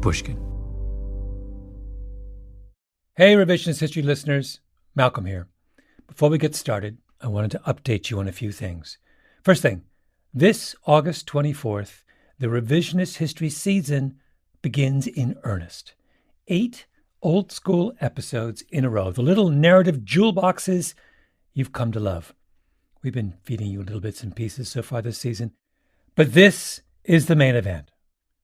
Pushkin. Hey, Revisionist History listeners. Malcolm here. Before we get started, I wanted to update you on a few things. First thing, this August 24th, the Revisionist History season begins in earnest. 8 old-school episodes in a row, the little narrative jewel boxes you've come to love. We've been feeding you little bits and pieces so far this season, but this is the main event.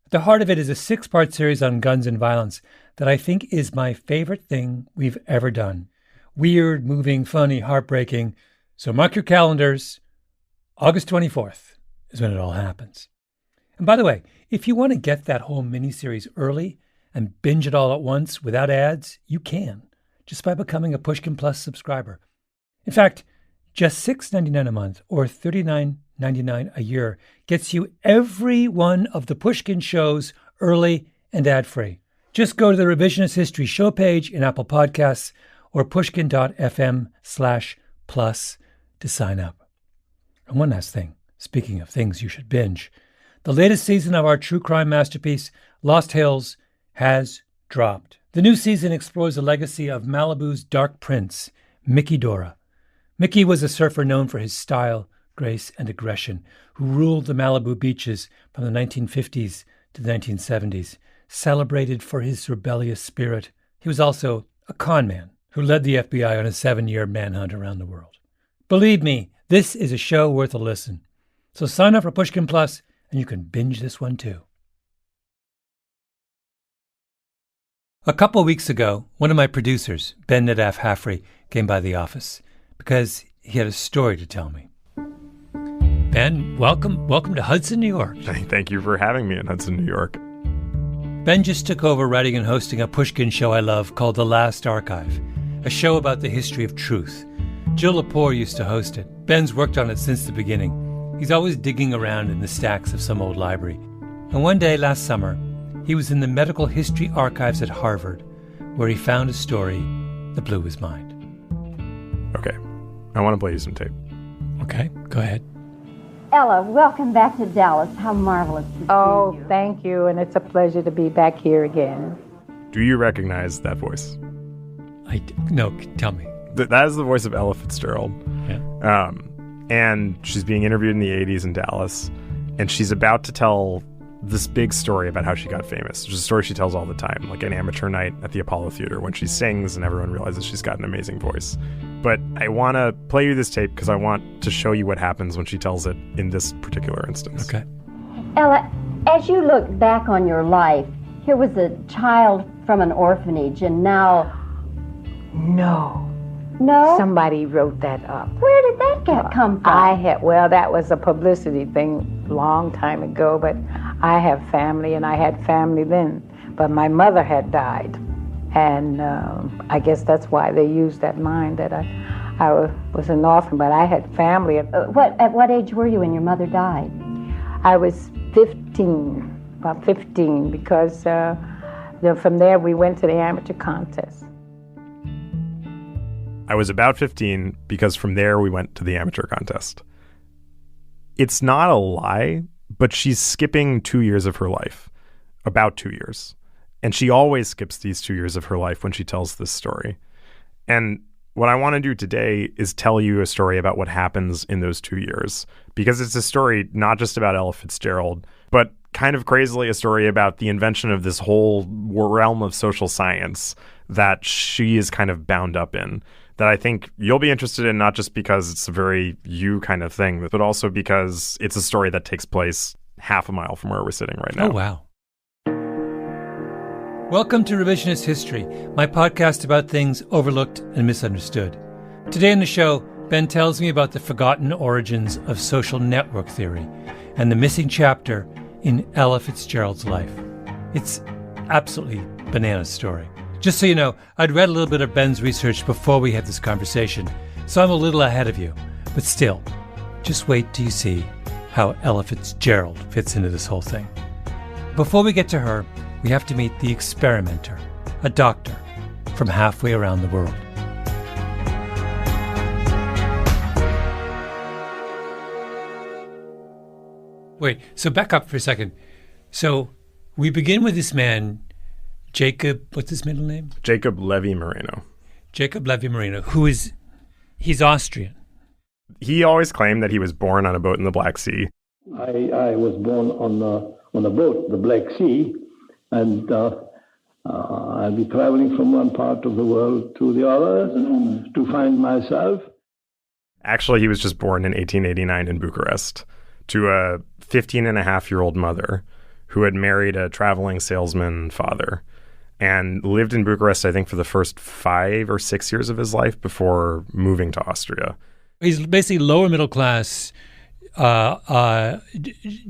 At the heart of it is a 6-part series on guns and violence that I think is my favorite thing we've ever done. Weird, moving, funny, heartbreaking. So mark your calendars. August 24th is when it all happens. And by the way, if you want to get that whole miniseries early and binge it all at once without ads, you can, just by becoming a Pushkin Plus subscriber. In fact, just $6.99 a month or $39.99 a year gets you every one of the Pushkin shows early and ad-free. Just go to the Revisionist History show page in Apple Podcasts or pushkin.fm/plus to sign up. And one last thing, speaking of things you should binge, the latest season of our true crime masterpiece, Lost Hills, has dropped. The new season explores the legacy of Malibu's Dark Prince, Mickey Dora. Mickey was a surfer known for his style, grace, and aggression, who ruled the Malibu beaches from the 1950s to the 1970s. Celebrated for his rebellious spirit, he was also a con man who led the FBI on a 7-year manhunt around the world. Believe me, this is a show worth a listen. So sign up for Pushkin Plus, and you can binge this one too. A couple weeks ago, one of my producers, Ben Nadaf Haffrey, came by the office because he had a story to tell me. Ben, welcome to Hudson, New York. Thank you for having me in Hudson, New York. Ben just took over writing and hosting a Pushkin show I love called The Last Archive, a show about the history of truth. Jill Lepore used to host it. Ben's worked on it since the beginning. He's always digging around in the stacks of some old library. And one day last summer, he was in the medical history archives at Harvard, where he found a story that blew his mind. Okay, I want to play you some tape. Okay, go ahead. Ella, welcome back to Dallas. How marvelous to see you. Oh, thank you, and it's a pleasure to be back here again. Do you recognize that voice? No, tell me. That is the voice of Ella Fitzgerald. Yeah. And she's being interviewed in the 80s in Dallas, and she's about to tell this big story about how she got famous, which is a story she tells all the time, like an amateur night at the Apollo Theater when she sings and everyone realizes she's got an amazing voice. But I want to play you this tape because I want to show you what happens when she tells it in this particular instance. Okay. Ella, as you look back on your life, here was a child from an orphanage, and now... No. No? Somebody wrote that up. Where did that come from? That was a publicity thing a long time ago, but I have family, and I had family then. But my mother had died, and I guess that's why they used that line that I was an orphan, but I had family. At what age were you when your mother died? I was 15, about 15, because from there we went to the amateur contest. I was about 15 because from there we went to the amateur contest. It's not a lie, but she's skipping 2 years of her life, about 2 years. And she always skips these 2 years of her life when she tells this story. And what I want to do today is tell you a story about what happens in those 2 years, because it's a story not just about Ella Fitzgerald, but kind of crazily a story about the invention of this whole realm of social science that she is kind of bound up in, that I think you'll be interested in, not just because it's a very you kind of thing, but also because it's a story that takes place half a mile from where we're sitting right now. Oh, wow. Welcome to Revisionist History, my podcast about things overlooked and misunderstood. Today on the show, Ben tells me about the forgotten origins of social network theory and the missing chapter in Ella Fitzgerald's life. It's absolutely bananas story. Just so you know, I'd read a little bit of Ben's research before we had this conversation, so I'm a little ahead of you. But still, just wait till you see how Ella Fitzgerald fits into this whole thing. Before we get to her, we have to meet the experimenter, a doctor from halfway around the world. Wait, so back up for a second. So we begin with this man Jacob, what's his middle name? Jacob Levy Moreno. Jacob Levy Moreno, he's Austrian. He always claimed that he was born on a boat in the Black Sea. I was born on a boat, the Black Sea, and I'll be traveling from one part of the world to the other to find myself. Actually, he was just born in 1889 in Bucharest to a 15-and-a-half-year-old mother who had married a traveling salesman father and lived in Bucharest, I think, for the first 5 or 6 years of his life before moving to Austria. He's basically lower middle class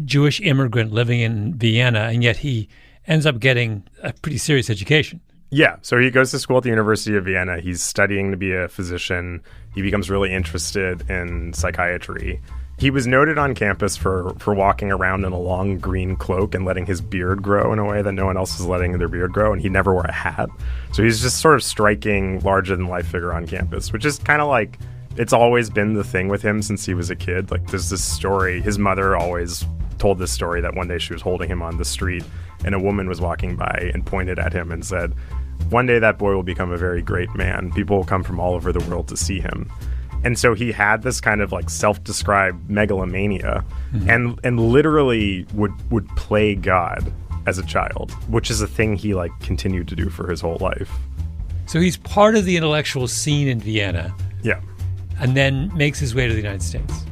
Jewish immigrant living in Vienna, and yet he ends up getting a pretty serious education. Yeah, so he goes to school at the University of Vienna. He's studying to be a physician. He becomes really interested in psychiatry. He was noted on campus for walking around in a long green cloak and letting his beard grow in a way that no one else was letting their beard grow, and he never wore a hat. So he's just sort of striking larger-than-life figure on campus, which is kind of like, it's always been the thing with him since he was a kid. Like, there's this story, his mother always told this story that one day she was holding him on the street, and a woman was walking by and pointed at him and said, "One day that boy will become a very great man. People will come from all over the world to see him." And so he had this kind of like self-described megalomania, and literally would play God as a child, which is a thing he like continued to do for his whole life. So he's part of the intellectual scene in Vienna. Yeah. And then makes his way to the United States.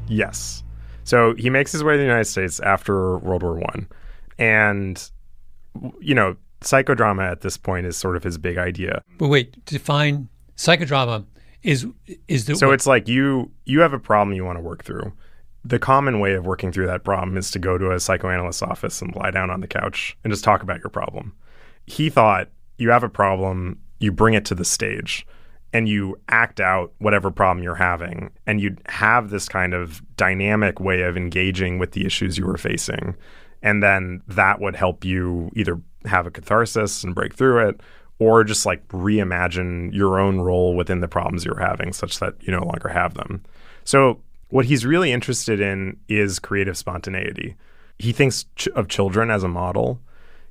Yes. So he makes his way to the United States after World War I. And, you know, psychodrama at this point is sort of his big idea. But wait, define psychodrama is the... So it's like you have a problem you want to work through. The common way of working through that problem is to go to a psychoanalyst's office and lie down on the couch and just talk about your problem. He thought, you have a problem, you bring it to the stage, and you act out whatever problem you're having, and you'd have this kind of dynamic way of engaging with the issues you were facing. And then that would help you either have a catharsis and break through it, or just like reimagine your own role within the problems you're having such that you no longer have them. So what he's really interested in is creative spontaneity. He thinks of children as a model.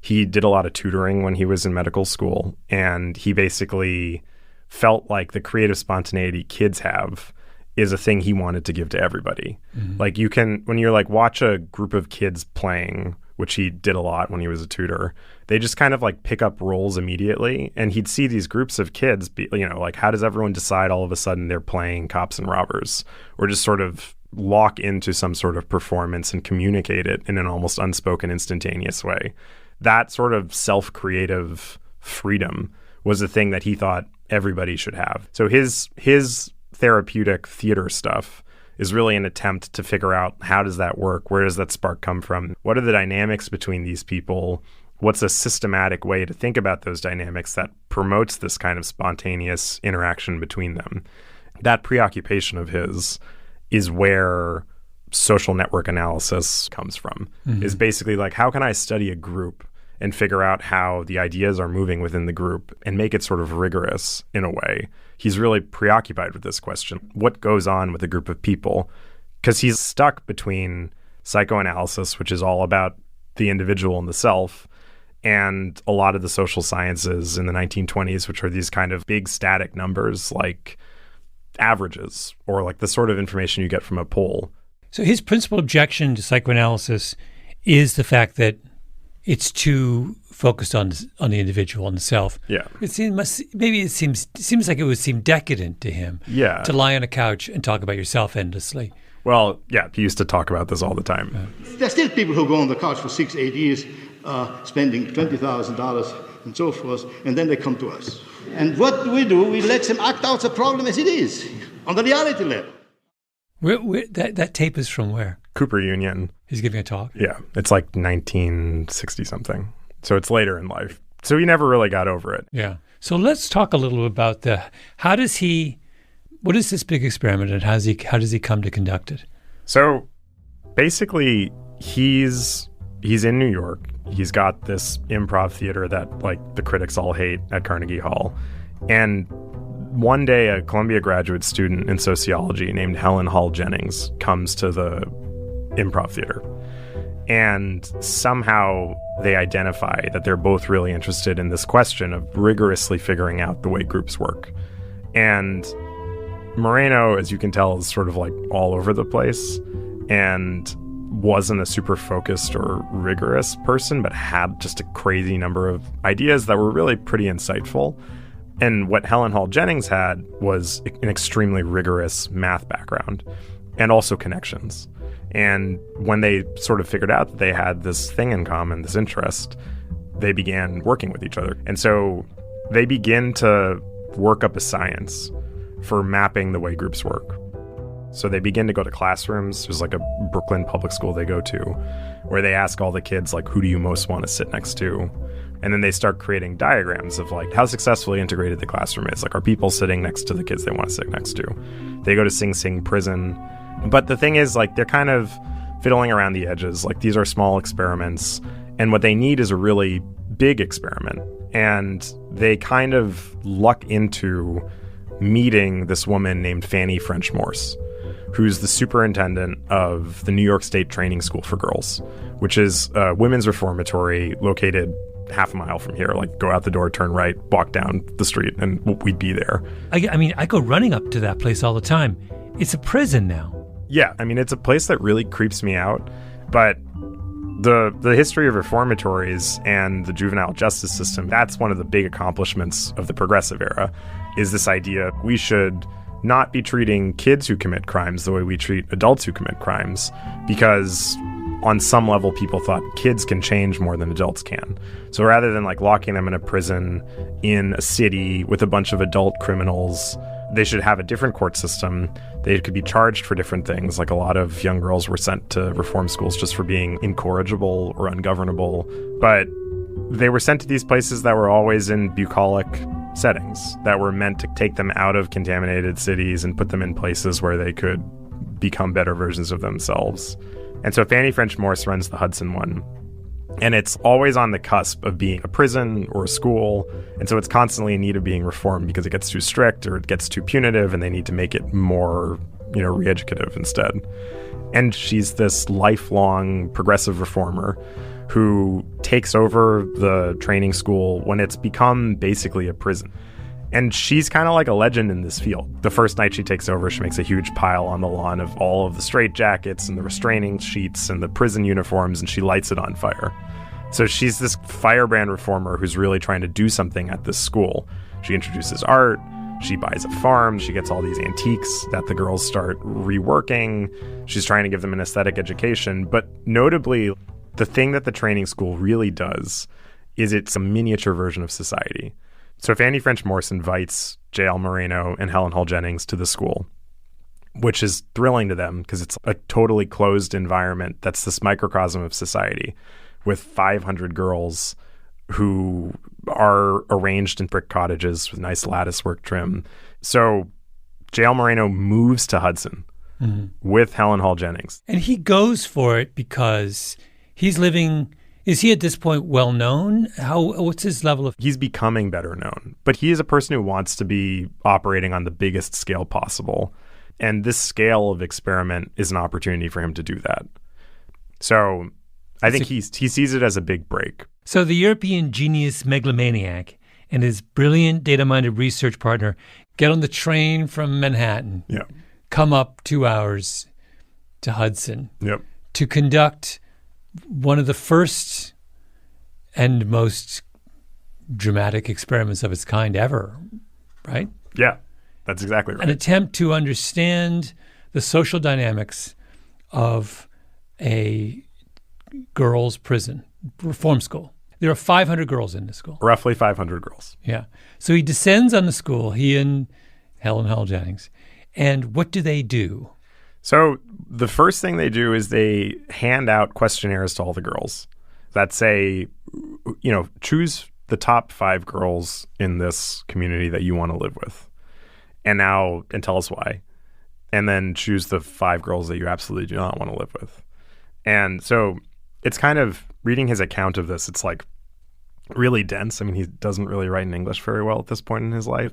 He did a lot of tutoring when he was in medical school, and he basically felt like the creative spontaneity kids have is a thing he wanted to give to everybody. Mm-hmm. Like you can, when you're like watch a group of kids playing, which he did a lot when he was a tutor, they just kind of like pick up roles immediately. And he'd see these groups of kids be, you know, like how does everyone decide all of a sudden they're playing cops and robbers, or just sort of lock into some sort of performance and communicate it in an almost unspoken, instantaneous way. That sort of self-creative freedom was the thing that he thought everybody should have. So his therapeutic theater stuff is really an attempt to figure out how does that work? Where does that spark come from? What are the dynamics between these people? What's a systematic way to think about those dynamics that promotes this kind of spontaneous interaction between them? That Preoccupation of his is where social network analysis comes from. Mm-hmm. Is basically like, how can I study a group and figure out how the ideas are moving within the group and make it sort of rigorous in a way? He's really preoccupied with this question. What goes on with a group of people? Because he's stuck between psychoanalysis, which is all about the individual and the self, and a lot of the social sciences in the 1920s, which are these kind of big static numbers like averages or like the sort of information you get from a poll. So his principal objection to psychoanalysis is the fact that it's too focused on the individual and the self. Yeah. It seems like it would seem decadent to him. Yeah. To lie on a couch and talk about yourself endlessly. Well, yeah, he used to talk about this all the time. There's still people who go on the couch for 6-8 years, spending $20,000 and so forth, and then they come to us. And what do? We let them act out the problem as it is, on the reality level. That tape is from where? Cooper Union. He's giving a talk? Yeah. It's like 1960-something. So it's later in life. So he never really got over it. Yeah. So let's talk a little about what is this big experiment and how does he come to conduct it? So basically he's in New York. He's got this improv theater that like the critics all hate at Carnegie Hall. And one day a Columbia graduate student in sociology named Helen Hall Jennings comes to the improv theater. And somehow they identify that they're both really interested in this question of rigorously figuring out the way groups work. And Moreno, as you can tell, is sort of like all over the place and wasn't a super focused or rigorous person, but had just a crazy number of ideas that were really pretty insightful. And what Helen Hall Jennings had was an extremely rigorous math background and also connections. And when they sort of figured out that they had this thing in common, this interest, they began working with each other. And so they begin to work up a science for mapping the way groups work. So they begin to go to classrooms. There's like a Brooklyn public school they go to where they ask all the kids, like, who do you most want to sit next to? And then they start creating diagrams of like how successfully integrated the classroom is. Like, are people sitting next to the kids they want to sit next to? They go to Sing Sing prison. But the thing is, like, they're kind of fiddling around the edges. Like, these are small experiments. And what they need is a really big experiment. And they kind of luck into meeting this woman named Fanny French Morse, who's the superintendent of the New York State Training School for Girls, which is a women's reformatory located half a mile from here. Like, go out the door, turn right, walk down the street, and we'd be there. I mean, I go running up to that place all the time. It's a prison now. Yeah, I mean, it's a place that really creeps me out. But the history of reformatories and the juvenile justice system, that's one of the big accomplishments of the progressive era, is this idea we should not be treating kids who commit crimes the way we treat adults who commit crimes, because on some level people thought kids can change more than adults can. So rather than like locking them in a prison in a city with a bunch of adult criminals, they should have a different court system. They could be charged for different things. Like, a lot of young girls were sent to reform schools just for being incorrigible or ungovernable. But they were sent to these places that were always in bucolic settings that were meant to take them out of contaminated cities and put them in places where they could become better versions of themselves. And so Fanny French Morse runs the Hudson one. And it's always on the cusp of being a prison or a school. And so it's constantly in need of being reformed because it gets too strict or it gets too punitive, and they need to make it more, re-educative instead. And she's this lifelong progressive reformer who takes over the training school when it's become basically a prison. And she's kind of like a legend in this field. The first night she takes over, she makes a huge pile on the lawn of all of the straitjackets and the restraining sheets and the prison uniforms, and she lights it on fire. So she's this firebrand reformer who's really trying to do something at this school. She introduces art, she buys a farm, she gets all these antiques that the girls start reworking. She's trying to give them an aesthetic education. But notably, the thing that the training school really does is it's a miniature version of society. So Fanny French Morse invites J.L. Moreno and Helen Hall Jennings to the school, which is thrilling to them because it's a totally closed environment that's this microcosm of society with 500 girls who are arranged in brick cottages with nice latticework trim. So J.L. Moreno moves to Hudson with Helen Hall Jennings. And he goes for it because he's living... Is he at this point well known? What's his level of... He's becoming better known, but he is a person who wants to be operating on the biggest scale possible. And this scale of experiment is an opportunity for him to do that. So I think he sees it as a big break. So the European genius megalomaniac and his brilliant data-minded research partner get on the train from Manhattan, come up 2 hours to Hudson to conduct one of the first and most dramatic experiments of its kind ever, right? Yeah, that's exactly right. An attempt to understand the social dynamics of a girls' prison, reform school. There are 500 girls in the school. Roughly 500 girls. Yeah. So he descends on the school, he and Helen Hall Jennings. And what do they do? So the first thing they do is they hand out questionnaires to all the girls that say, choose the top 5 girls in this community that you want to live with. And tell us why. And then choose the 5 girls that you absolutely do not want to live with. And so it's kind of, reading his account of this, it's like really dense. I mean, he doesn't really write in English very well at this point in his life.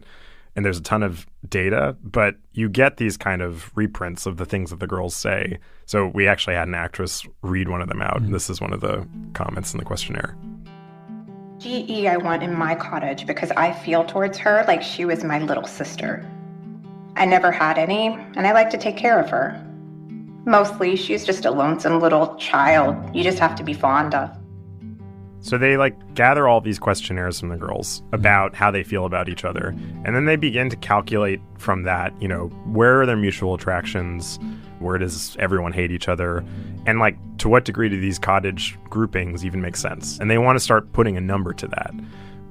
and there's a ton of data, but you get these kind of reprints of the things that the girls say. So we actually had an actress read one of them out, and this is one of the comments in the questionnaire. GE I want in my cottage because I feel towards her like she was my little sister. I never had any, and I like to take care of her. Mostly, she's just a lonesome little child you just have to be fond of. So they gather all these questionnaires from the girls about how they feel about each other. And then they begin to calculate from that, where are their mutual attractions? Where does everyone hate each other? And to what degree do these cottage groupings even make sense? And they want to start putting a number to that.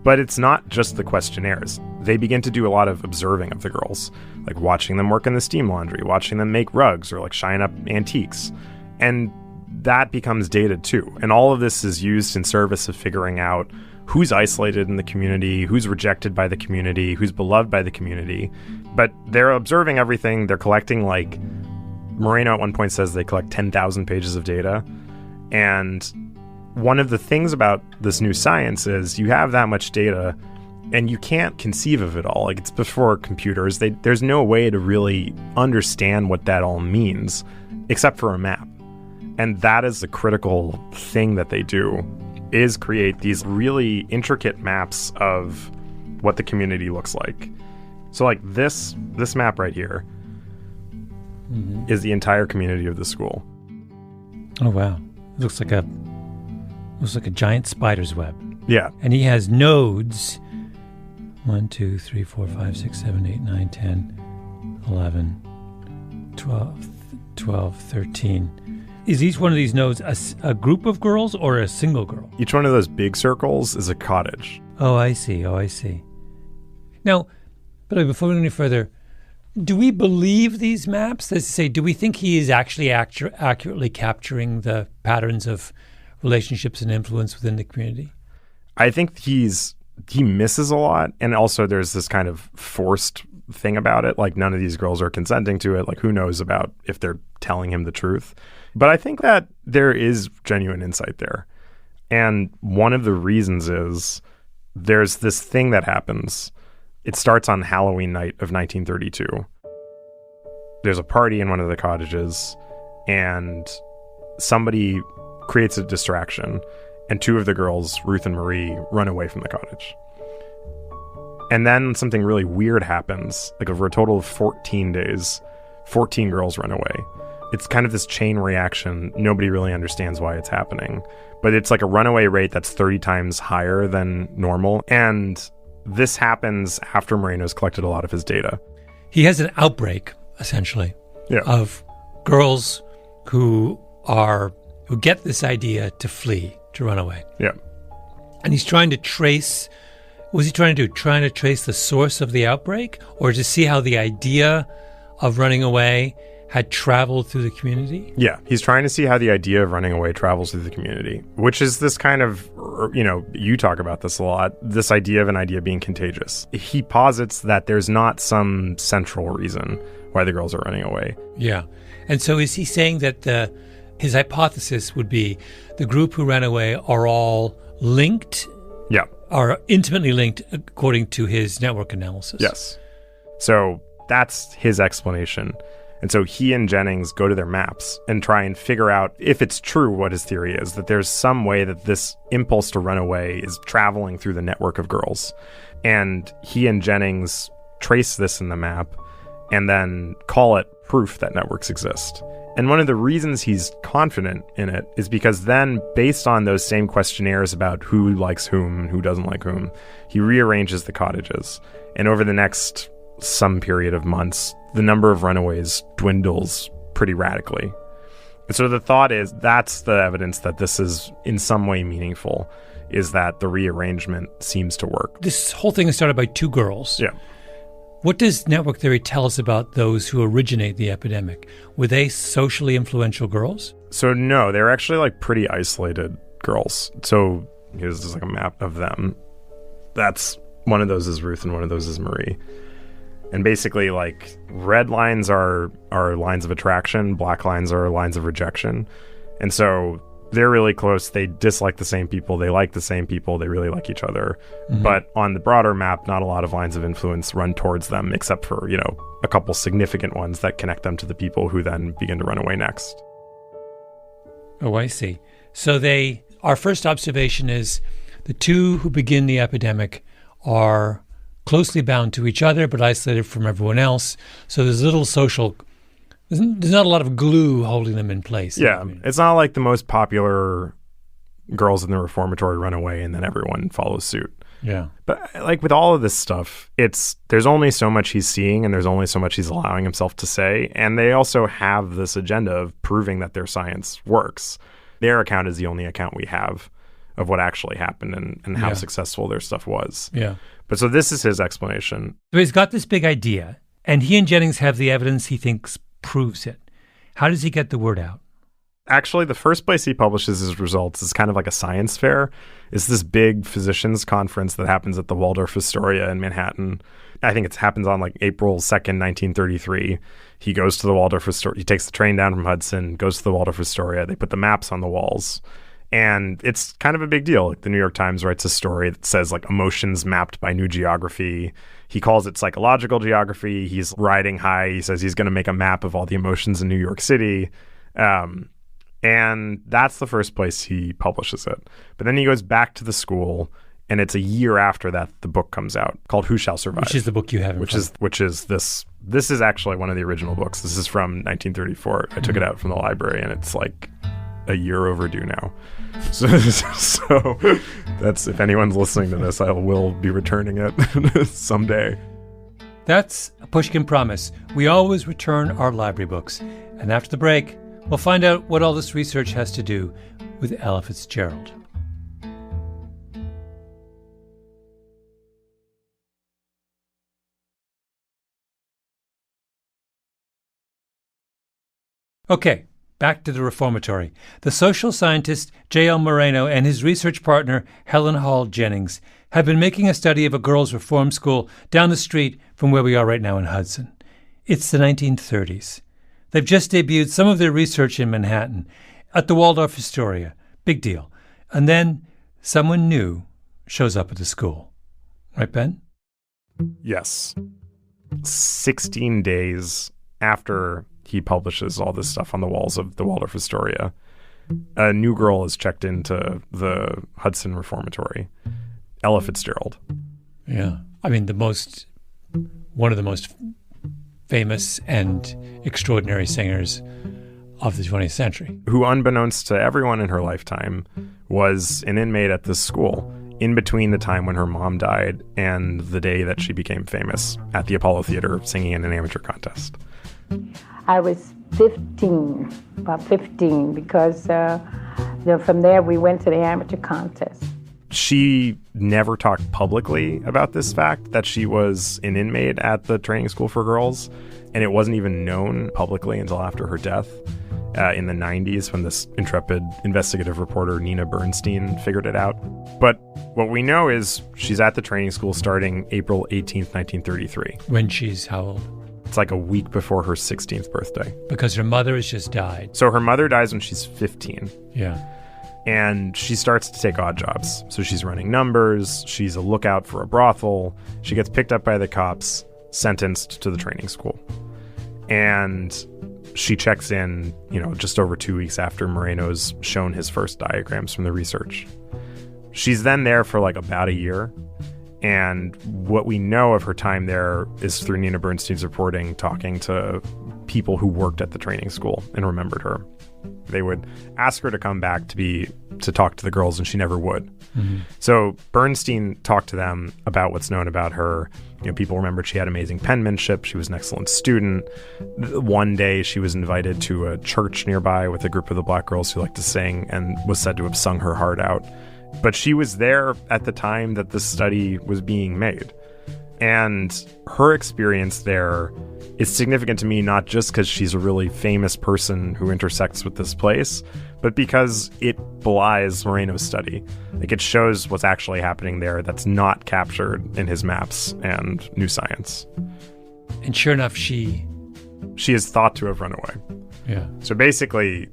But it's not just the questionnaires. They begin to do a lot of observing of the girls, watching them work in the steam laundry, watching them make rugs or shine up antiques. And that becomes data too. And all of this is used in service of figuring out who's isolated in the community, who's rejected by the community, who's beloved by the community. But they're observing everything. They're collecting, Moreno at one point says they collect 10,000 pages of data. And one of the things about this new science is you have that much data and you can't conceive of it all. It's before computers. There's no way to really understand what that all means except for a map. And that is the critical thing that they do, is create these really intricate maps of what the community looks like. So this map right here is the entire community of the school. Oh, wow. It looks like a giant spider's web. Yeah. And he has nodes 1, 2, 3, 4, 5, 6, 7, 8, 9, 10, 11, 12, 13. Is each one of these nodes a group of girls or a single girl? Each one of those big circles is a cottage. Oh, I see. Now, but before we go any further, do we believe these maps? That is to say, do we think he is actually accurately capturing the patterns of relationships and influence within the community? I think he misses a lot. And also there's this kind of forced thing about it. None of these girls are consenting to it. Who knows about if they're telling him the truth? But I think that there is genuine insight there. And one of the reasons is there's this thing that happens. It starts on Halloween night of 1932. There's a party in one of the cottages, and somebody creates a distraction, and two of the girls, Ruth and Marie, run away from the cottage. And then something really weird happens. Over a total of 14 days, 14 girls run away. It's kind of this chain reaction. Nobody really understands why it's happening. But it's a runaway rate that's 30 times higher than normal. And this happens after Moreno's collected a lot of his data. He has an outbreak, essentially, of girls who get this idea to flee, to run away. Yeah. And he's trying to trace, what was he trying to do? Trying to trace the source of the outbreak, or to see how the idea of running away had traveled through the community? Yeah, he's trying to see how the idea of running away travels through the community, which is this kind of, you talk about this a lot, this idea of an idea being contagious. He posits that there's not some central reason why the girls are running away. Yeah. And so is he saying that his hypothesis would be the group who ran away are all linked? Yeah. Are intimately linked according to his network analysis? Yes. So that's his explanation. And so he and Jennings go to their maps and try and figure out if it's true what his theory is, that there's some way that this impulse to run away is traveling through the network of girls. And he and Jennings trace this in the map and then call it proof that networks exist. And one of the reasons he's confident in it is because then, based on those same questionnaires about who likes whom and who doesn't like whom, he rearranges the cottages. And over the next some period of months, the number of runaways dwindles pretty radically. And so the thought is that's the evidence that this is in some way meaningful, is that the rearrangement seems to work. This whole thing is started by two girls. Yeah. What does network theory tell us about those who originate the epidemic? Were they socially influential girls? So no, they're actually pretty isolated girls. So here's just a map of them. That's one of those is Ruth and one of those is Marie. And basically, red lines are lines of attraction, black lines are lines of rejection. And so They're really close. They dislike the same people. They like the same people. They really like each other. Mm-hmm. But on the broader map, not a lot of lines of influence run towards them, except for, a couple significant ones that connect them to the people who then begin to run away next. Oh, I see. So our first observation is the two who begin the epidemic are closely bound to each other, but isolated from everyone else. So there's there's not a lot of glue holding them in place. Yeah, it's not like the most popular girls in the reformatory run away and then everyone follows suit. Yeah. But like with all of this stuff, there's only so much he's seeing and there's only so much he's allowing himself to say. And they also have this agenda of proving that their science works. Their account is the only account we have of what actually happened and how successful their stuff was. Yeah. But so this is his explanation. So he's got this big idea, and he and Jennings have the evidence he thinks proves it. How does he get the word out? Actually, the first place he publishes his results is kind of like a science fair. It's this big physicians conference that happens at the Waldorf Astoria in Manhattan. I think it happens on like April 2nd, 1933. He goes to the Waldorf Astoria. He takes the train down from Hudson, goes to the Waldorf Astoria. They put the maps on the walls. And it's kind of a big deal. Like the New York Times writes a story that says like emotions mapped by new geography. He calls it psychological geography. He's riding high. He says he's going to make a map of all the emotions in New York City. And that's the first place he publishes it. But then he goes back to the school, and it's a year after that the book comes out called Who Shall Survive? Which is the book you have in front. Which is this. This is actually one of the original books. This is from 1934. I took it out from the library, and it's like a year overdue now. So that's, if anyone's listening to this, I will be returning it someday. That's a Pushkin promise. We always return our library books. And after the break, we'll find out what all this research has to do with Ella Fitzgerald. Okay, back to the reformatory. The social scientist J.L. Moreno and his research partner Helen Hall Jennings have been making a study of a girls' reform school down the street from where we are right now in Hudson. It's the 1930s. They've just debuted some of their research in Manhattan at the Waldorf Astoria. Big deal. And then someone new shows up at the school. Right, Ben? Yes. 16 days after he publishes all this stuff on the walls of the Waldorf Astoria, a new girl is checked into the Hudson Reformatory, Ella Fitzgerald. Yeah. I mean, one of the most famous and extraordinary singers of the 20th century. Who, unbeknownst to everyone in her lifetime, was an inmate at this school in between the time when her mom died and the day that she became famous at the Apollo Theater singing in an amateur contest. I was 15, about 15, because from there we went to the amateur contest. She never talked publicly about this fact that she was an inmate at the training school for girls, and it wasn't even known publicly until after her death in the 90s when this intrepid investigative reporter Nina Bernstein figured it out. But what we know is she's at the training school starting April 18th, 1933. When she's how old? It's like a week before her 16th birthday. Because her mother has just died. So her mother dies when she's 15. Yeah. And she starts to take odd jobs. So she's running numbers. She's a lookout for a brothel. She gets picked up by the cops, sentenced to the training school. And she checks in, just over 2 weeks after Moreno's shown his first diagrams from the research. She's then there for like about a year. And what we know of her time there is through Nina Bernstein's reporting, talking to people who worked at the training school and remembered her. They would ask her to come back to talk to the girls, and she never would. Mm-hmm. So Bernstein talked to them about what's known about her. People remembered she had amazing penmanship. She was an excellent student. One day she was invited to a church nearby with a group of the black girls who liked to sing and was said to have sung her heart out. But she was there at the time that the study was being made. And her experience there is significant to me, not just because she's a really famous person who intersects with this place, but because it belies Moreno's study. Like, it shows what's actually happening there that's not captured in his maps and new science. And sure enough, she is thought to have run away. Yeah. So basically,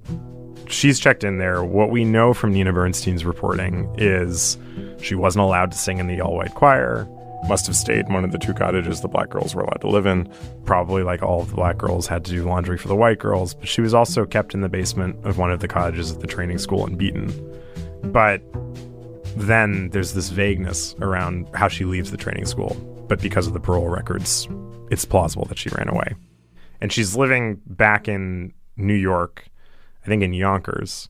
she's checked in there. What we know from Nina Bernstein's reporting is she wasn't allowed to sing in the all-white choir, must have stayed in one of the 2 cottages the black girls were allowed to live in. Probably, like all of the black girls, had to do laundry for the white girls, but she was also kept in the basement of one of the cottages at the training school and beaten. But then there's this vagueness around how she leaves the training school. But because of the parole records, it's plausible that she ran away. And she's living back in New York, I think in Yonkers,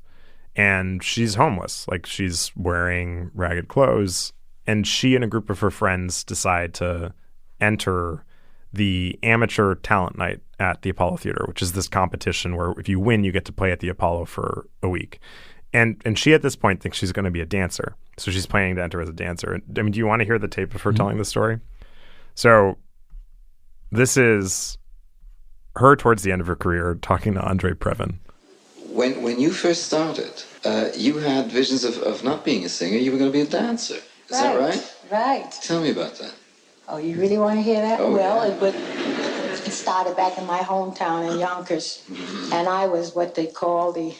and she's homeless. Like, she's wearing ragged clothes, and she and a group of her friends decide to enter the amateur talent night at the Apollo Theater, which is this competition where if you win, you get to play at the Apollo for a week. And she at this point thinks she's going to be a dancer. So she's planning to enter as a dancer. I mean, do you want to hear the tape of her telling the story? So this is her towards the end of her career talking to Andre Previn. When you first started, you had visions of not being a singer. You were going to be a dancer. Is that right? Right. Tell me about that. Oh, you really want to hear that? Oh, well, yeah. It started back in my hometown in Yonkers. And I was what they call the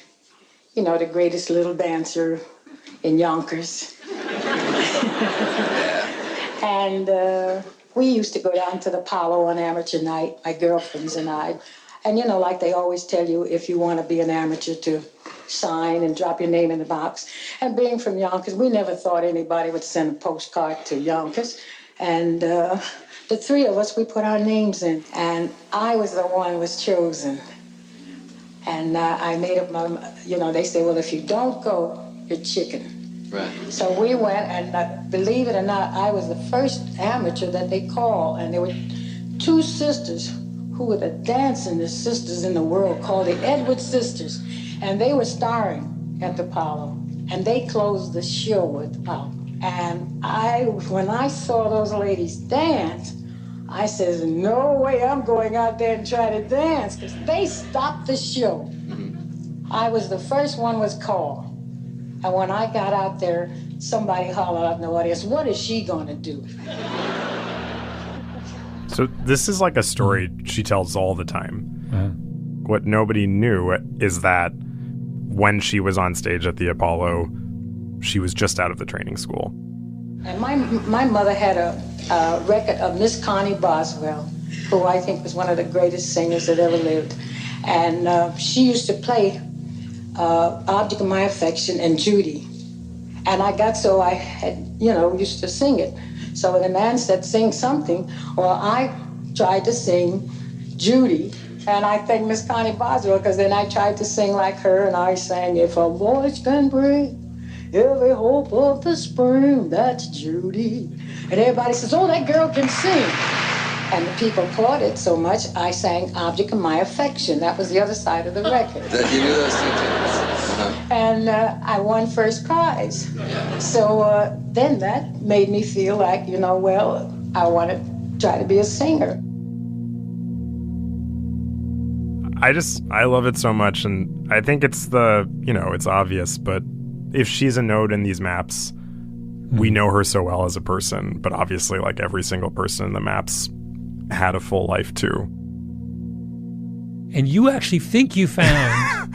greatest little dancer in Yonkers. And we used to go down to the Apollo on amateur night, my girlfriends and I. And, like they always tell you, if you want to be an amateur, to sign and drop your name in the box. And being from Yonkers, we never thought anybody would send a postcard to Yonkers. And the 3 of us, we put our names in. And I was the one who was chosen. And I made up my, they say, well, if you don't go, you're chicken. Right. So we went, and believe it or not, I was the first amateur that they called. And there were 2 sisters who were the dancingest sisters in the world, called the Edward Sisters. And they were starring at the Apollo. And they closed the show at the Apollo. And when I saw those ladies dance, I says, no way I'm going out there and try to dance, because they stopped the show. Mm-hmm. I was the first one was called. And when I got out there, somebody hollered out in the audience, what is she going to do? So this is like a story she tells all the time. Uh-huh. What nobody knew is that when she was on stage at the Apollo, she was just out of the training school. And my mother had a record of Miss Connie Boswell, who I think was one of the greatest singers that ever lived. And she used to play Object of My Affection and Judy. And I got so I had, used to sing it. So when the man said, sing something, well, I tried to sing Judy. And I thanked Miss Connie Boswell, because then I tried to sing like her, and I sang, if a voice can bring every hope of the spring, that's Judy. And everybody says, oh, that girl can sing. And the people applauded so much, I sang Object of My Affection. That was the other side of the record. That you knew those 2 things. Uh-huh. And I won first prize. Yeah. So then that made me feel like, well, I want to try to be a singer. I love it so much, and I think it's it's obvious, but if she's a node in these maps, we know her so well as a person, but obviously, like every single person in the maps had a full life too. And you actually think you found...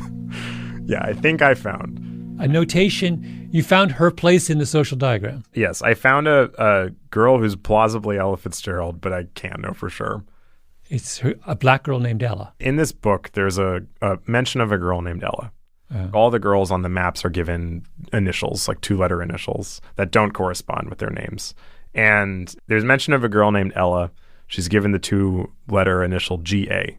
Yeah, I think I found... a notation. You found her place in the social diagram. Yes, I found a girl who's plausibly Ella Fitzgerald, but I can't know for sure. It's a black girl named Ella. In this book, there's a mention of a girl named Ella. All the girls on the maps are given initials, like 2-letter initials, that don't correspond with their names. And there's mention of a girl named Ella. She's given the 2-letter initial GA.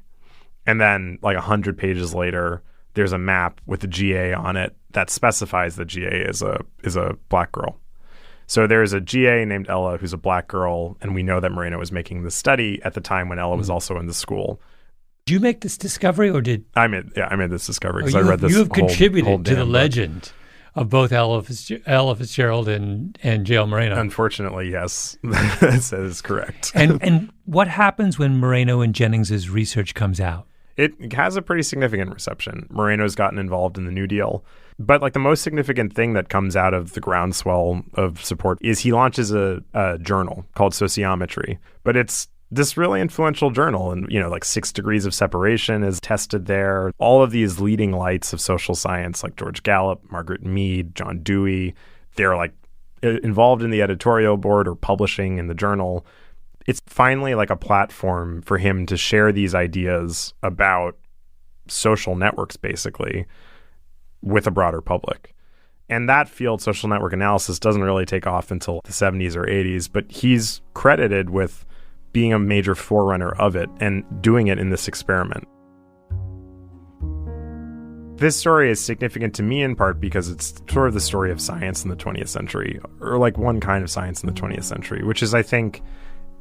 And then, like 100 pages later, there's a map with the GA on it that specifies that GA is a black girl. So there's a GA named Ella who's a black girl, and we know that Moreno was making the study at the time when Ella was also in the school. Did you make this discovery, or did... I made this discovery because I read this. You have contributed whole to the book. Legend of both Ella Fitzgerald and J.L. Moreno. Unfortunately, yes. That is correct. And what happens when Moreno and Jennings's research comes out? It has a pretty significant reception. Moreno's gotten involved in the New Deal. But like the most significant thing that comes out of the groundswell of support is he launches a journal called Sociometry. But it's this really influential journal. And, like 6 Degrees of Separation is tested there. All of these leading lights of social science, like George Gallup, Margaret Mead, John Dewey, they're like involved in the editorial board or publishing in the journal. It's finally like a platform for him to share these ideas about social networks, basically, with a broader public. And that field, social network analysis, doesn't really take off until the 70s or 80s, but he's credited with being a major forerunner of it and doing it in this experiment. This story is significant to me in part because it's sort of the story of science in the 20th century, or like one kind of science in the 20th century, which is, I think,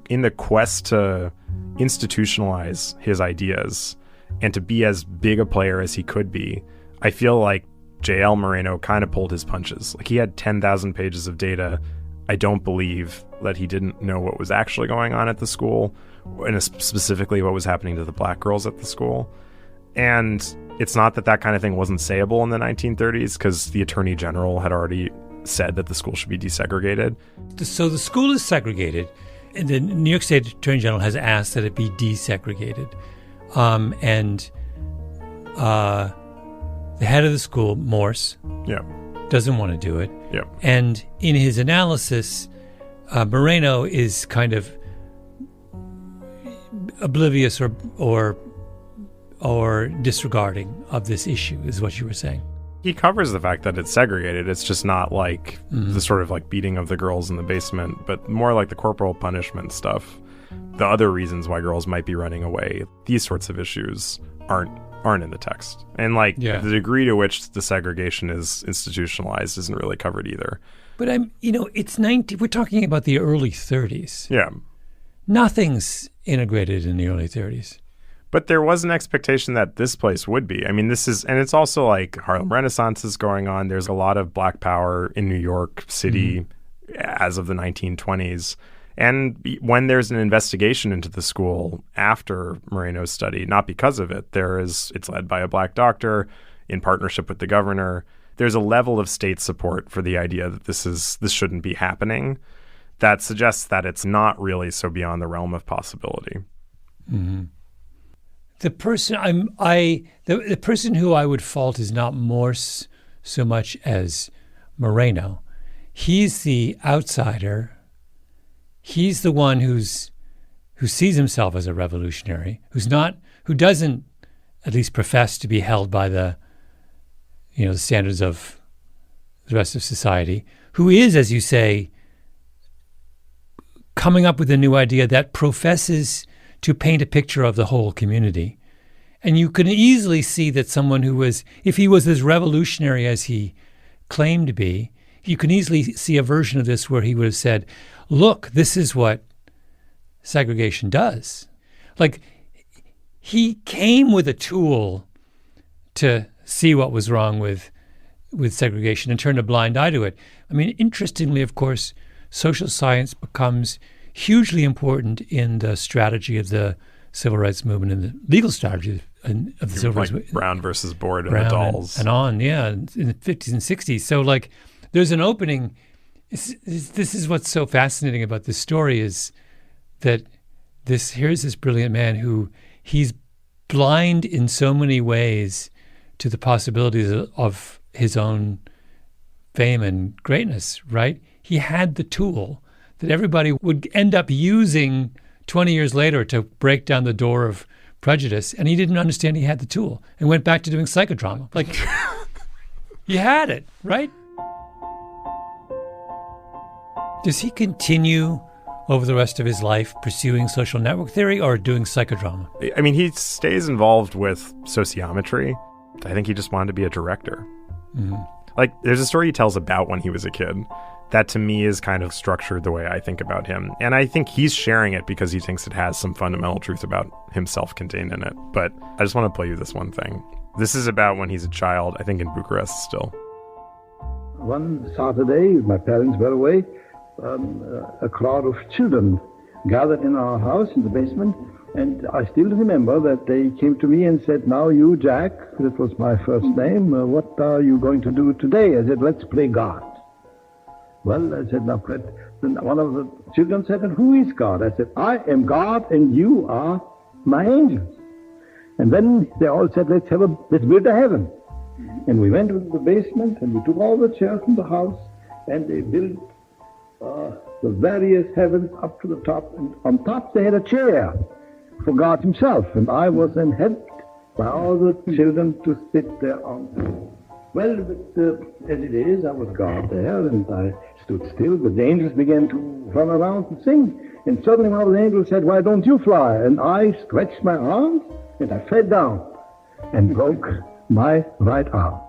in the quest to institutionalize his ideas and to be as big a player as he could be, I feel like J.L. Moreno kind of pulled his punches. Like, he had 10,000 pages of data. I don't believe that he didn't know what was actually going on at the school, and specifically what was happening to the black girls at the school. And it's not that kind of thing wasn't sayable in the 1930s, because the Attorney General had already said that the school should be desegregated. So the school is segregated, and the New York State Attorney General has asked that it be desegregated. The head of the school, Morse, doesn't want to do it. And in his analysis, Moreno is kind of oblivious or disregarding of this issue, is what you were saying. He covers the fact that it's segregated. It's just not like the sort of like beating of the girls in the basement, but more like the corporal punishment stuff. The other reasons why girls might be running away, these sorts of issues aren't in the text. And the degree to which the segregation is institutionalized isn't really covered either. But we're talking about the early 30s. Yeah. Nothing's integrated in the early 30s. But there was an expectation that this place would be. I mean, and it's also like Harlem Renaissance is going on. There's a lot of Black power in New York City as of the 1920s. And when there's an investigation into the school after Moreno's study, not because of it, it's led by a Black doctor in partnership with the governor. There's a level of state support for the idea that this shouldn't be happening that suggests that it's not really so beyond the realm of possibility. Mm-hmm. The person who I would fault is not Morse so much as Moreno. He's the outsider. He's the one who sees himself as a revolutionary, who doesn't at least profess to be held by the standards of the rest of society, who is, as you say, coming up with a new idea that professes to paint a picture of the whole community. And you can easily see that someone if he was as revolutionary as he claimed to be, you can easily see a version of this where he would have said, look, this is what segregation does. Like, he came with a tool to see what was wrong with segregation and turn a blind eye to it. I mean, interestingly, of course, social science becomes hugely important in the strategy of the civil rights movement and the legal strategy of the civil rights movement. Brown versus Board and the dolls. And on, in the 50s and 60s. So, there's an opening. This is what's so fascinating about this story is that here's this brilliant man who he's blind in so many ways to the possibilities of his own fame and greatness, right? He had the tool that everybody would end up using 20 years later to break down the door of prejudice, and he didn't understand he had the tool and went back to doing psychodrama. He had it, right? Does he continue over the rest of his life pursuing social network theory or doing psychodrama? I mean, he stays involved with sociometry. I think he just wanted to be a director. Mm-hmm. There's a story he tells about when he was a kid that to me is kind of structured the way I think about him. And I think he's sharing it because he thinks it has some fundamental truth about himself contained in it. But I just want to play you this one thing. This is about when he's a child, I think in Bucharest still. One Saturday, my parents were away. A crowd of children gathered in our house in the basement, and I still remember that they came to me and said, now you, Jack, that was my first name, what are you going to do today? I said, let's play God. Well, I said, now, Fred. Then one of the children said, and who is God? I said, I am God and you are my angels. And then they all said, let's build a heaven. And we went into the basement and we took all the chairs from the house and they built the various heavens up to the top. And on top they had a chair for God himself. And I was then helped by all the children to sit there on. Well, as it is, I was God there, and I stood still, but the angels began to run around and sing. And suddenly one of the angels said, why don't you fly? And I stretched my arms, and I fell down and broke my right arm.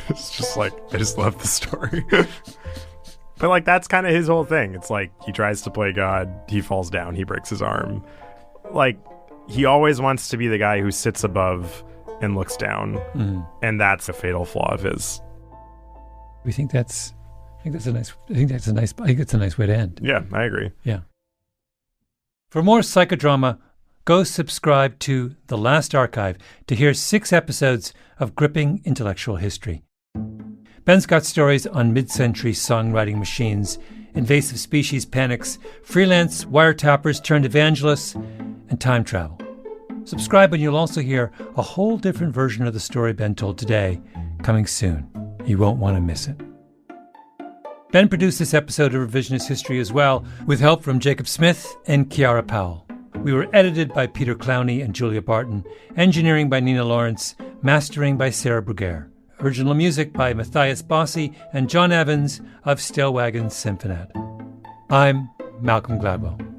It's just like, I just love the story. But like, that's kind of his whole thing. It's like, he tries to play God, he falls down, he breaks his arm. Like, he always wants to be the guy who sits above and looks down, and that's a fatal flaw of his. I think it's a nice way to end. Yeah, I agree. Yeah. For more psychodrama, go subscribe to The Last Archive to hear 6 episodes of gripping intellectual history. Ben's got stories on mid-century songwriting machines, invasive species panics, freelance wiretappers turned evangelists, and time travel. Subscribe and you'll also hear a whole different version of the story Ben told today, coming soon. You won't want to miss it. Ben produced this episode of Revisionist History as well, with help from Jacob Smith and Kiara Powell. We were edited by Peter Clowney and Julia Barton, engineering by Nina Lawrence, mastering by Sarah Bruguer. Original music by Matthias Bossi and John Evans of Stellwagen Symphonette. I'm Malcolm Gladwell.